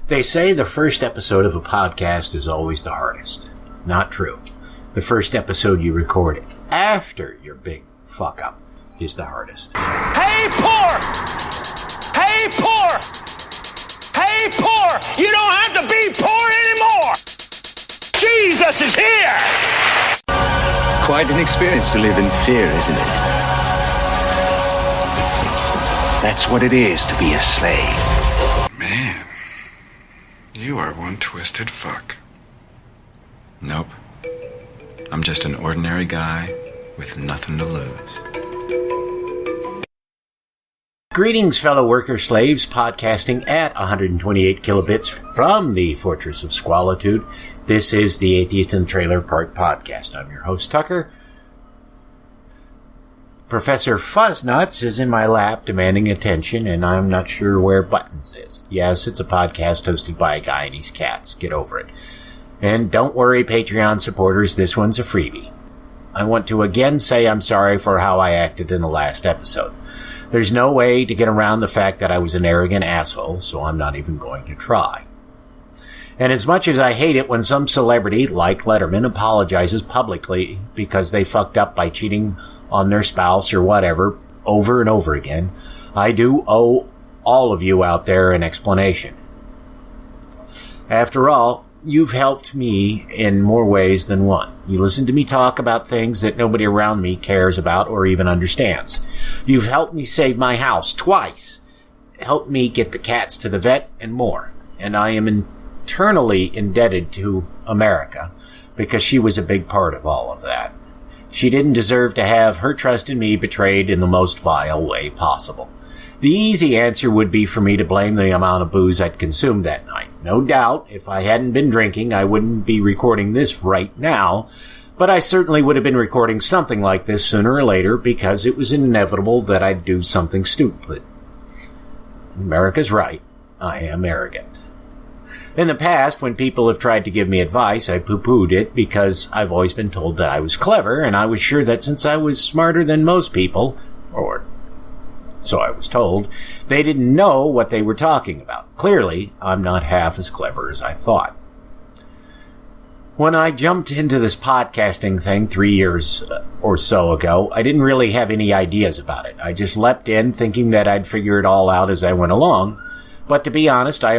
They say the first episode of a podcast is always the hardest. Not true. The first episode you recorded after your big fuck up is the hardest. Hey, poor! Hey, poor! Hey, poor! You don't have to be poor anymore! Jesus is here! Quite an experience to live in fear, isn't it? That's what it is to be a slave. Man, you are one twisted fuck. Nope. I'm just an ordinary guy with nothing to lose. Greetings, fellow worker slaves, podcasting at 128 kilobits from the Fortress of Squalitude. This is the Atheist in the Trailer Park Podcast. I'm your host, Tucker. Professor Fuzznuts is in my lap demanding attention, and I'm not sure where Buttons is. Yes, it's a podcast hosted by a guy and his cats. Get over it. And don't worry, Patreon supporters, this one's a freebie. I want to again say I'm sorry for how I acted in the last episode. There's no way to get around the fact that I was an arrogant asshole, so I'm not even going to try. And as much as I hate it when some celebrity, like Letterman, apologizes publicly because they fucked up by cheating on their spouse or whatever over and over again, I do owe all of you out there an explanation. After all, you've helped me in more ways than one. You listen to me talk about things that nobody around me cares about or even understands. You've helped me save my house twice, helped me get the cats to the vet, and more. And I am eternally indebted to America because she was a big part of all of that. She didn't deserve to have her trust in me betrayed in the most vile way possible. The easy answer would be for me to blame the amount of booze I'd consumed that night. No doubt, if I hadn't been drinking, I wouldn't be recording this right now, but I certainly would have been recording something like this sooner or later because it was inevitable that I'd do something stupid. America's right. I am arrogant. In the past, when people have tried to give me advice, I poo-pooed it because I've always been told that I was clever, and I was sure that since I was smarter than most people, or so I was told, they didn't know what they were talking about. Clearly, I'm not half as clever as I thought. When I jumped into this podcasting thing 3 years or so ago, I didn't really have any ideas about it. I just leapt in thinking that I'd figure it all out as I went along. But to be honest, I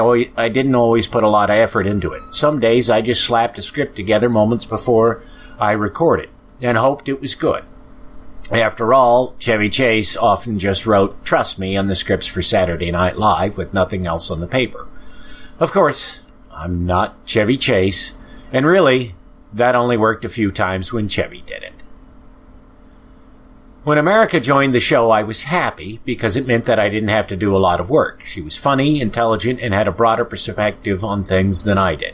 didn't always put a lot of effort into it. Some days I just slapped a script together moments before I recorded and hoped it was good. After all, Chevy Chase often just wrote, "Trust me," on the scripts for Saturday Night Live with nothing else on the paper. Of course, I'm not Chevy Chase, and really, that only worked a few times when Chevy did it. When America joined the show, I was happy because it meant that I didn't have to do a lot of work. She was funny, intelligent, and had a broader perspective on things than I did.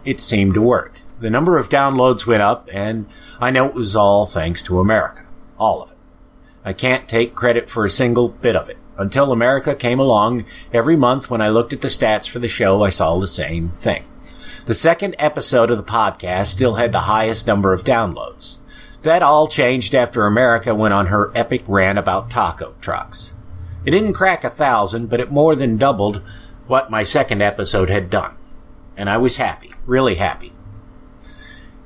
It seemed to work. The number of downloads went up, and I know it was all thanks to America. All of it. I can't take credit for a single bit of it. Until America came along, every month when I looked at the stats for the show, I saw the same thing. The second episode of the podcast still had the highest number of downloads. That all changed after America went on her epic rant about taco trucks. It didn't crack 1,000, but it more than doubled what my second episode had done. And I was happy, really happy.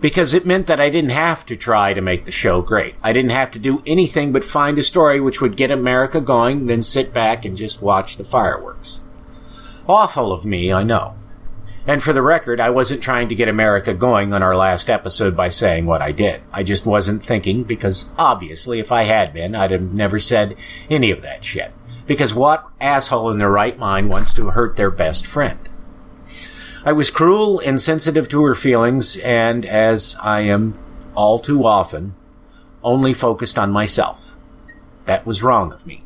Because it meant that I didn't have to try to make the show great. I didn't have to do anything but find a story which would get America going, then sit back and just watch the fireworks. Awful of me, I know. And for the record, I wasn't trying to get America going on our last episode by saying what I did. I just wasn't thinking, because obviously if I had been, I'd have never said any of that shit. Because what asshole in their right mind wants to hurt their best friend? I was cruel, insensitive to her feelings, and, as I am all too often, only focused on myself. That was wrong of me.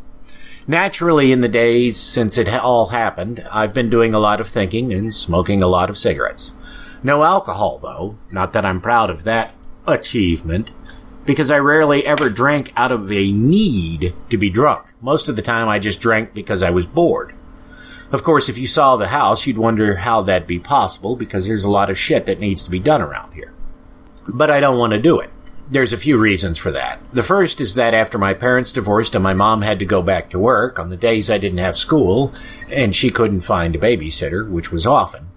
Naturally, in the days since it all happened, I've been doing a lot of thinking and smoking a lot of cigarettes. No alcohol, though. Not that I'm proud of that achievement, because I rarely ever drank out of a need to be drunk. Most of the time, I just drank because I was bored. Of course, if you saw the house, you'd wonder how that'd be possible, because there's a lot of shit that needs to be done around here. But I don't want to do it. There's a few reasons for that. The first is that after my parents divorced and my mom had to go back to work on the days I didn't have school and she couldn't find a babysitter, which was often,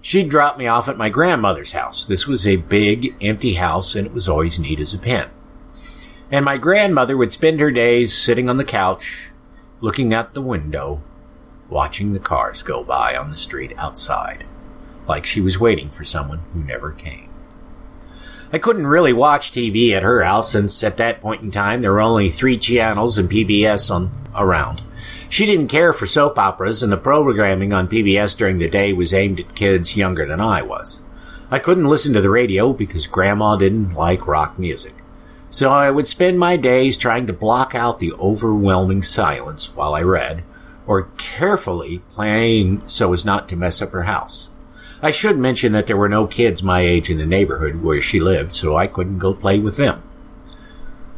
she'd drop me off at my grandmother's house. This was a big, empty house, and it was always neat as a pin. And my grandmother would spend her days sitting on the couch, looking out the window, watching the cars go by on the street outside, like she was waiting for someone who never came. I couldn't really watch TV at her house since at that point in time there were only 3 channels and PBS around. She didn't care for soap operas, and the programming on PBS during the day was aimed at kids younger than I was. I couldn't listen to the radio because Grandma didn't like rock music. So I would spend my days trying to block out the overwhelming silence while I read, or carefully playing so as not to mess up her house. I should mention that there were no kids my age in the neighborhood where she lived, so I couldn't go play with them.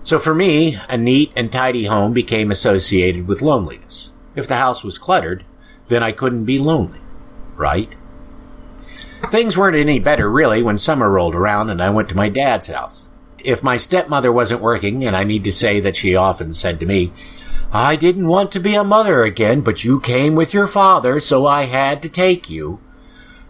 So for me, a neat and tidy home became associated with loneliness. If the house was cluttered, then I couldn't be lonely, right? Things weren't any better, really, when summer rolled around and I went to my dad's house. If my stepmother wasn't working, and I need to say that she often said to me, "I didn't want to be a mother again, but you came with your father, so I had to take you,"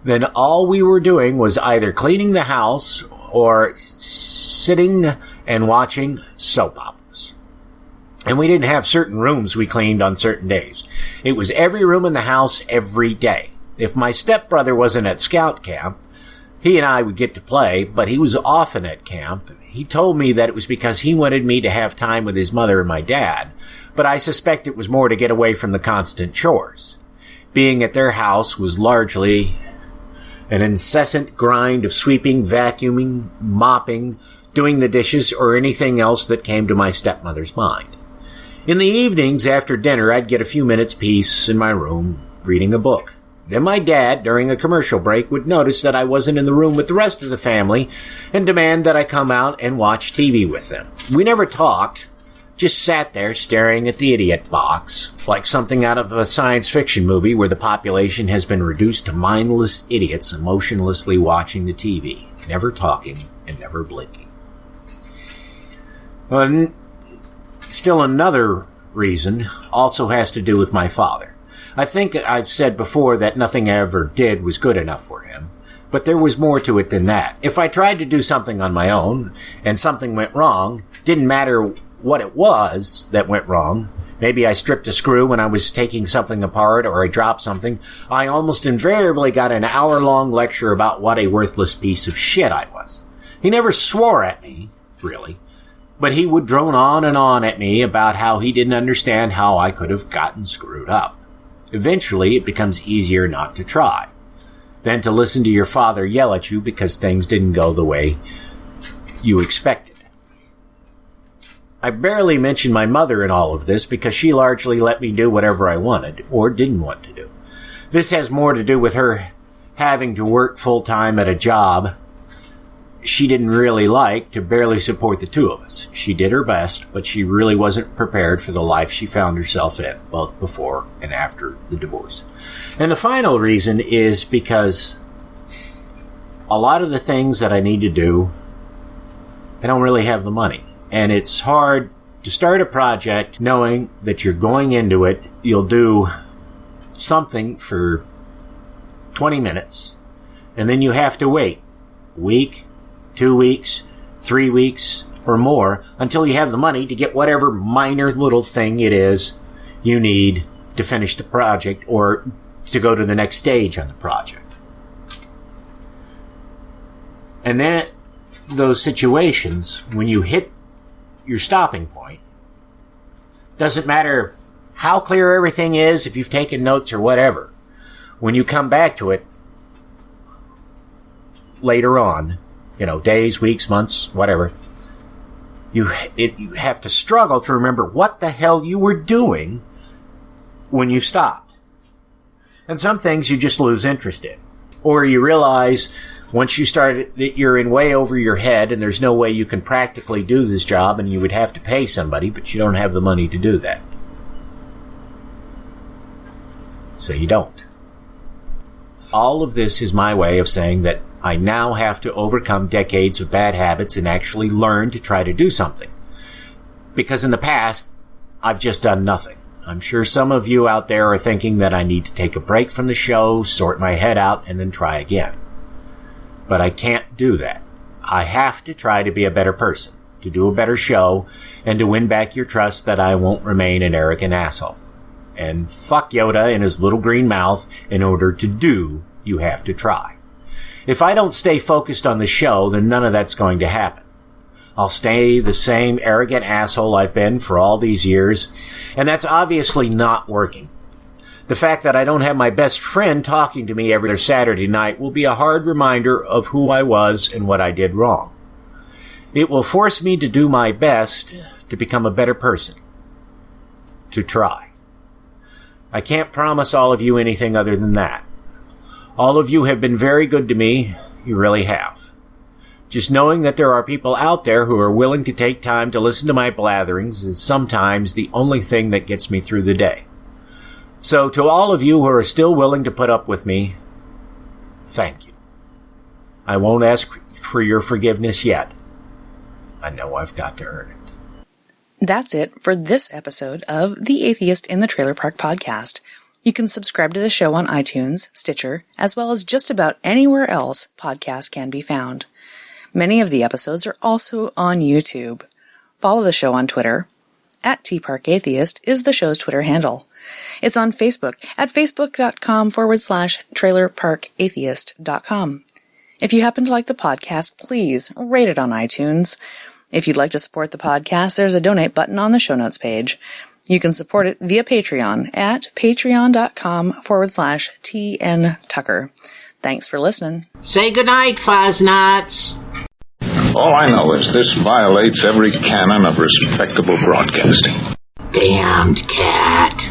then all we were doing was either cleaning the house or sitting and watching soap operas. And we didn't have certain rooms we cleaned on certain days. It was every room in the house every day. If my stepbrother wasn't at scout camp, he and I would get to play, but he was often at camp. He told me that it was because he wanted me to have time with his mother and my dad, but I suspect it was more to get away from the constant chores. Being at their house was largely an incessant grind of sweeping, vacuuming, mopping, doing the dishes, or anything else that came to my stepmother's mind. In the evenings after dinner, I'd get a few minutes peace in my room, reading a book. Then my dad, during a commercial break, would notice that I wasn't in the room with the rest of the family and demand that I come out and watch TV with them. We never talked, just sat there staring at the idiot box, like something out of a science fiction movie where the population has been reduced to mindless idiots emotionlessly watching the TV, never talking and never blinking. Still another reason also has to do with my father. I think I've said before that nothing I ever did was good enough for him, but there was more to it than that. If I tried to do something on my own and something went wrong, didn't matter what it was that went wrong. Maybe I stripped a screw when I was taking something apart, or I dropped something. I almost invariably got an hour-long lecture about what a worthless piece of shit I was. He never swore at me, really, but he would drone on and on at me about how he didn't understand how I could have gotten screwed up. Eventually, it becomes easier not to try than to listen to your father yell at you because things didn't go the way you expected. I barely mention my mother in all of this because she largely let me do whatever I wanted or didn't want to do. This has more to do with her having to work full-time at a job she didn't really like to barely support the two of us. She did her best, but she really wasn't prepared for the life she found herself in, both before and after the divorce. And the final reason is because a lot of the things that I need to do, I don't really have the money. And it's hard to start a project knowing that you're going into it, you'll do something for 20 minutes, and then you have to wait a week, 2 weeks, 3 weeks, or more until you have the money to get whatever minor little thing it is you need to finish the project or to go to the next stage on the project. And then those situations, when you hit your stopping point, doesn't matter how clear everything is, if you've taken notes or whatever, when you come back to it later on, days, weeks, months, whatever, you have to struggle to remember what the hell you were doing when you stopped. And some things you just lose interest in. Or you realize once you start that you're in way over your head and there's no way you can practically do this job and you would have to pay somebody, but you don't have the money to do that. So you don't. All of this is my way of saying that I now have to overcome decades of bad habits and actually learn to try to do something. Because in the past, I've just done nothing. I'm sure some of you out there are thinking that I need to take a break from the show, sort my head out, and then try again. But I can't do that. I have to try to be a better person, to do a better show, and to win back your trust that I won't remain an arrogant asshole. And fuck Yoda and his little green mouth. In order to do, you have to try. If I don't stay focused on the show, then none of that's going to happen. I'll stay the same arrogant asshole I've been for all these years, and that's obviously not working. The fact that I don't have my best friend talking to me every Saturday night will be a hard reminder of who I was and what I did wrong. It will force me to do my best to become a better person. To try. I can't promise all of you anything other than that. All of you have been very good to me. You really have. Just knowing that there are people out there who are willing to take time to listen to my blatherings is sometimes the only thing that gets me through the day. So to all of you who are still willing to put up with me, thank you. I won't ask for your forgiveness yet. I know I've got to earn it. That's it for this episode of The Atheist in the Trailer Park Podcast. You can subscribe to the show on iTunes, Stitcher, as well as just about anywhere else podcasts can be found. Many of the episodes are also on YouTube. Follow the show on Twitter. @TParkAtheist is the show's Twitter handle. It's on Facebook at facebook.com/trailerparkatheist.com. If you happen to like the podcast, please rate it on iTunes. If you'd like to support the podcast, there's a donate button on the show notes page. You can support it via Patreon at patreon.com/TNTucker. Thanks for listening. Say goodnight, Fuzz-Nuts. All I know is this violates every canon of respectable broadcasting. Damned cat.